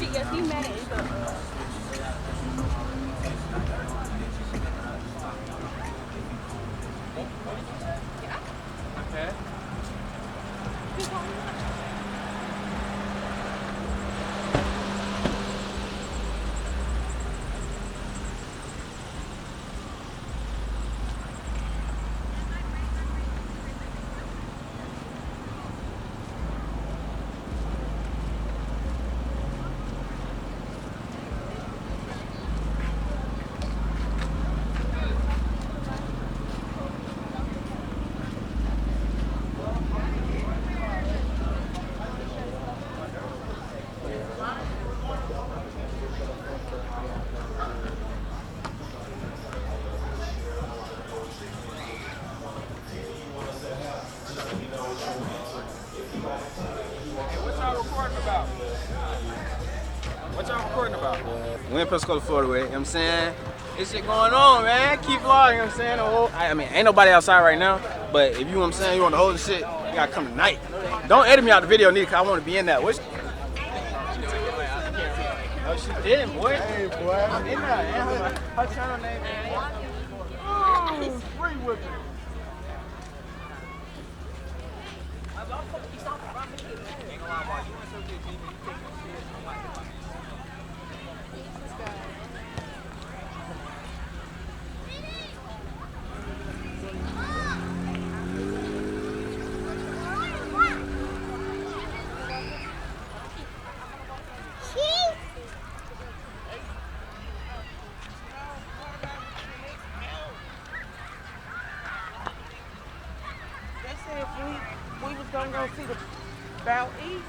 Yes, he mad at the. Okay. What y'all recording about? What y'all recording about? We in Pensacola, Florida, you know what I'm saying? This shit going on, man. Keep vlogging, you know what I'm saying? I mean, ain't nobody outside right now, but if you know what I'm saying, you want to hold the shit, you gotta come tonight. Don't edit me out the video, neither, cause I want to be in that. What's oh, she did, boy. Hey, boy. I'm in there, man. Her channel name is free with it. They said if we was gonna go see the Bout East.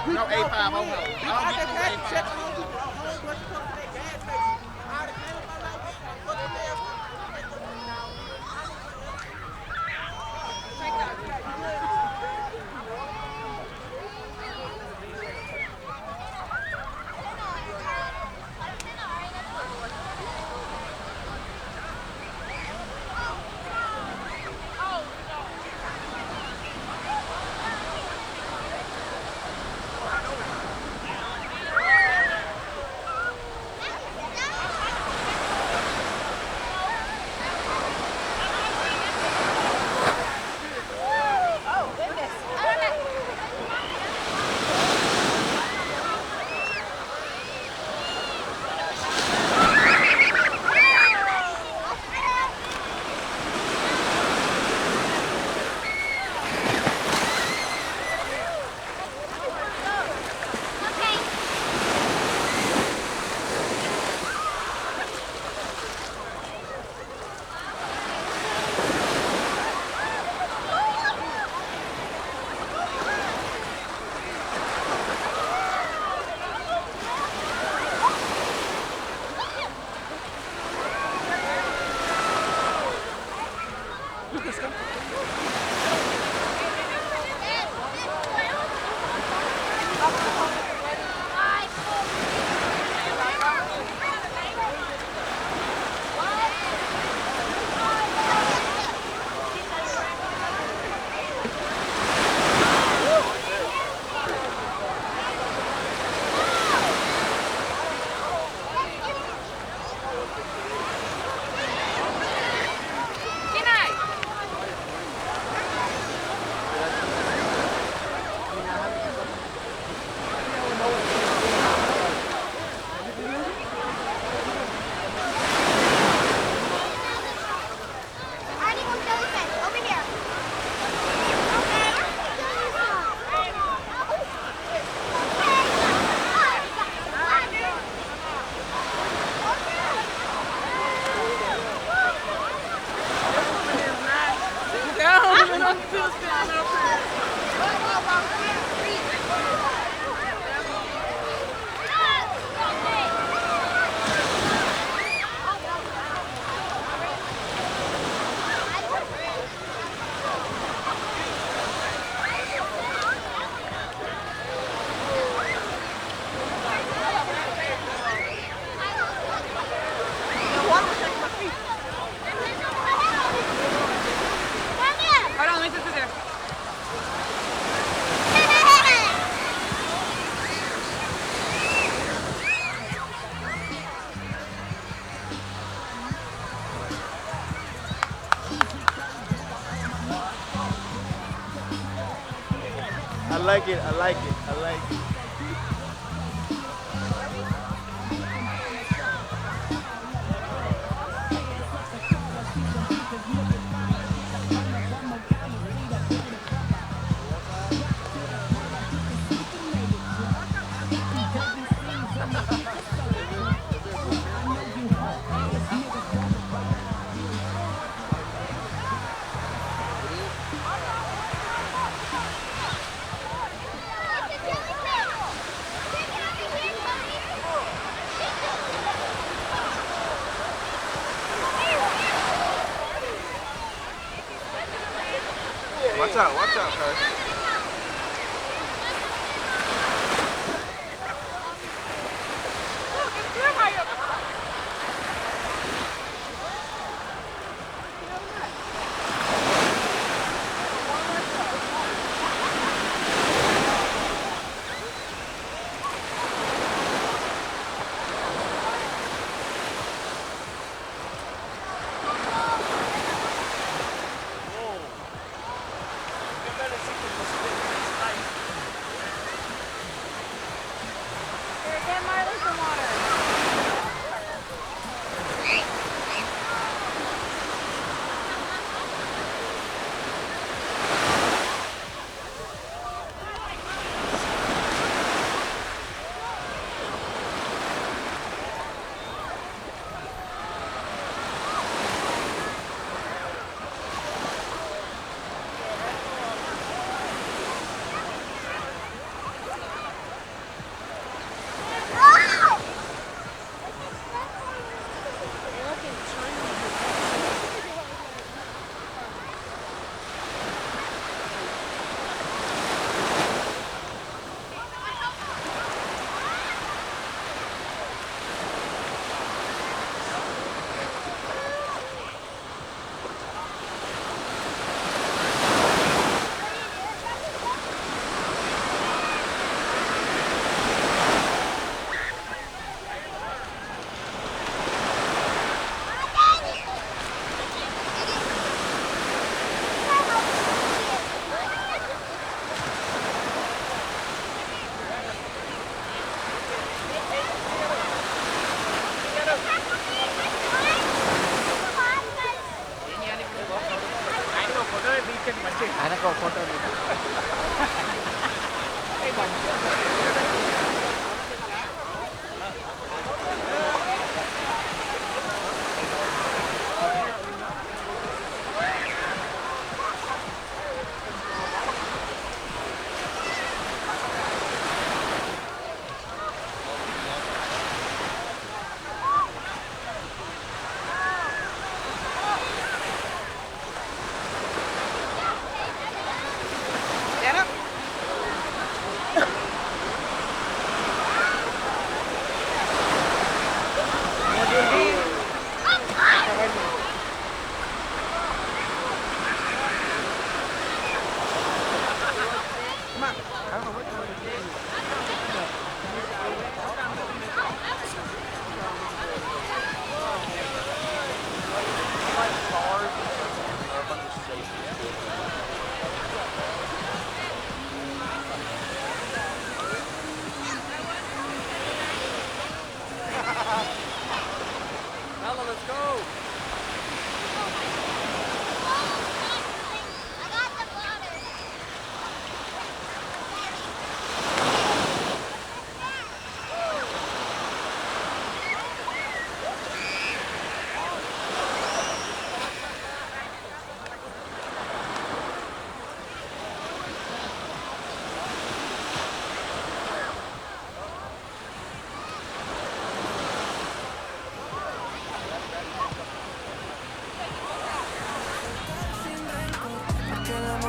No A5 over. I don't get I like it, I like it, I like it. Watch out, cuz. Ana ko photo dito.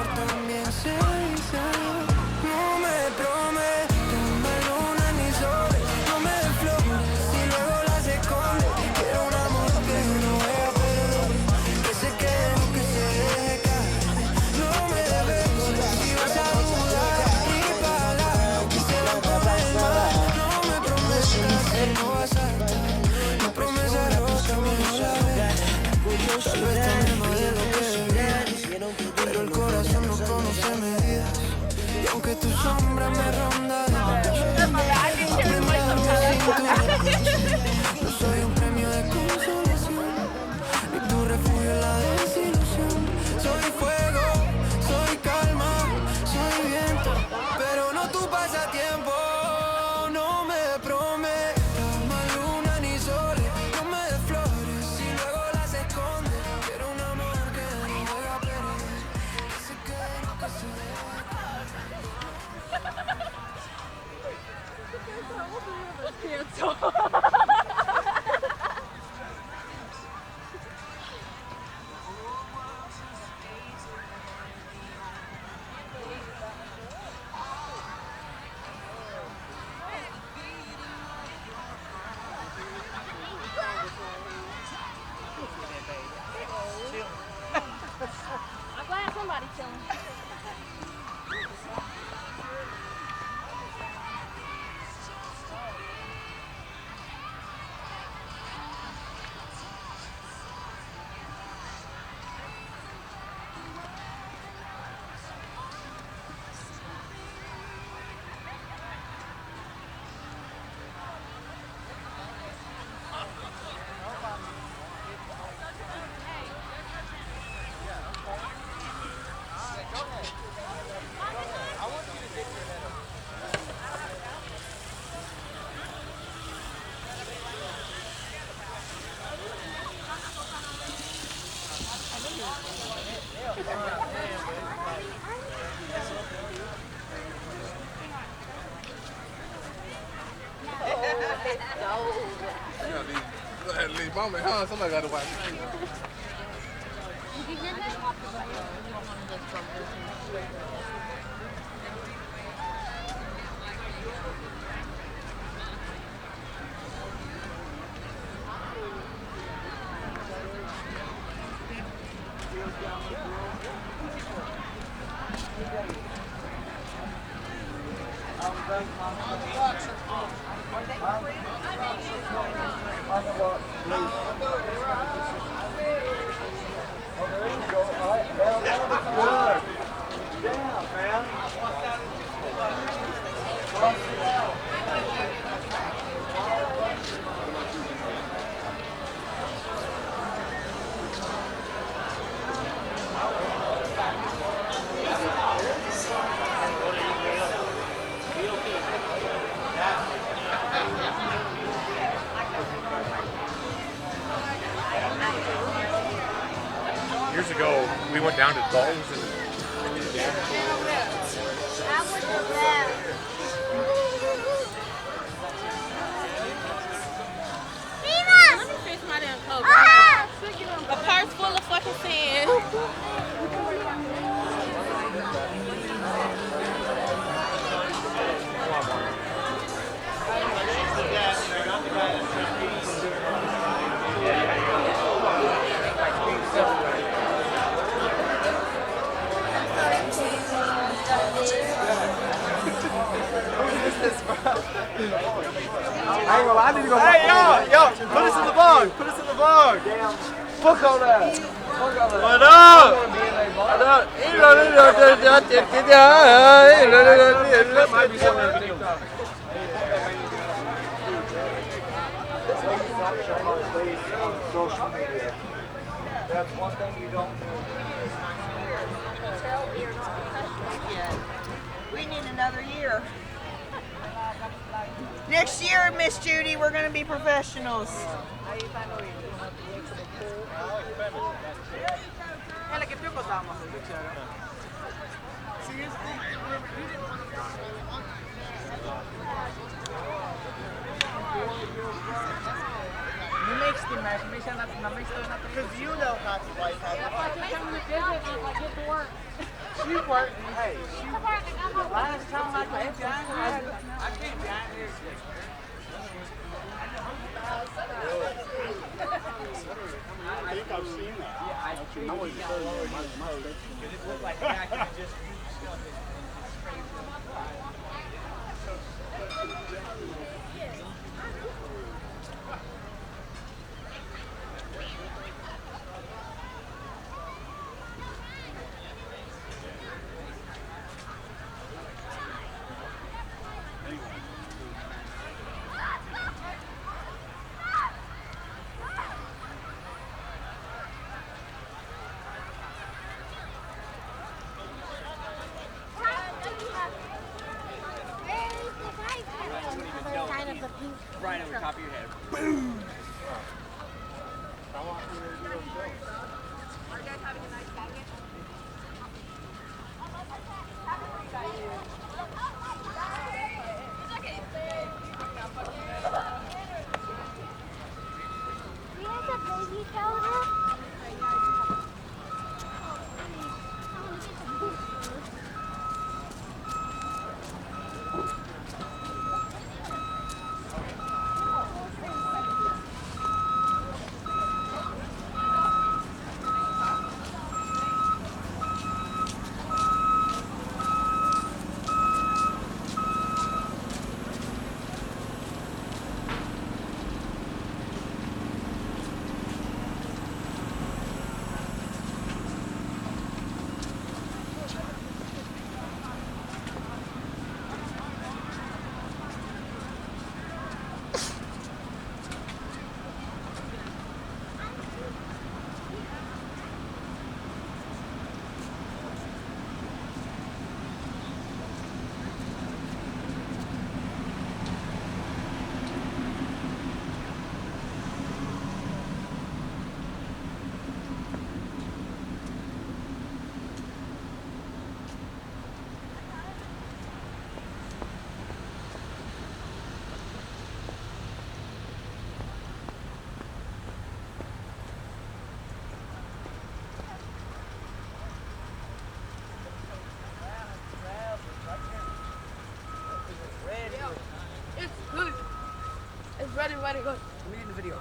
amor también se dice. No me prometas más luna ni sol, no me des flores y luego las escondes. Quiero un amor que no voy a perder, que se quede o que se deje caer. No me debes si vas a dudar y pagar, que se van por el mar. No me prometas que no vas a estar, no promesas rotas me duelen. Tal vez tome más de lo que debería, pero el corazón no conoce medidas. Y aunque tu sombra me ronda de noche, aprende a darme sin tu reproche. No soy un premio de consolación, ni tu refugio en la desilusión. Soy fuego, soy calma, soy viento, pero no tu pasatiempo. No me prometas más luna ni sol, no me des flores y luego las escondes. Quiero un amor que no voy a perder, que se quede lo que se deje. I'm glad somebody's chilling. Leave mama, huh? Somebody got to watch it. Did you hear that? Years ago, we went down to Dalton's and Let me fix my damn coat. A purse full of fucking sand. I ain't gonna lie, I need to go. Hey, yo, put us in the vlog. Put us in the vlog. Fuck all that. What up? That might be something in the video. Social media. That's one thing you don't do. Tell we are not professionals yet. We need another year. Next year, Miss Judy, we're going to be professionals. Because you know how to like have That's like you come to visit and like get to work. She worked. Hey, last time I came down here, I came down here. I think I've seen that. I was it looked like Jack just. Right over the top of your head. Ready, go. We need the video. We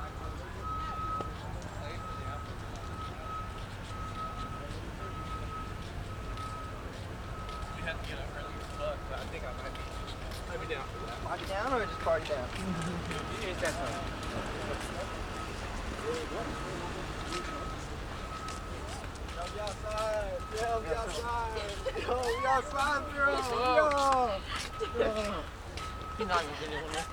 have to get up early as fuck, but I think I might be down for that. Party down or just party down? It's that time. Yeah, we outside. Yo, we outside, bro. Yo. He's not gonna get it.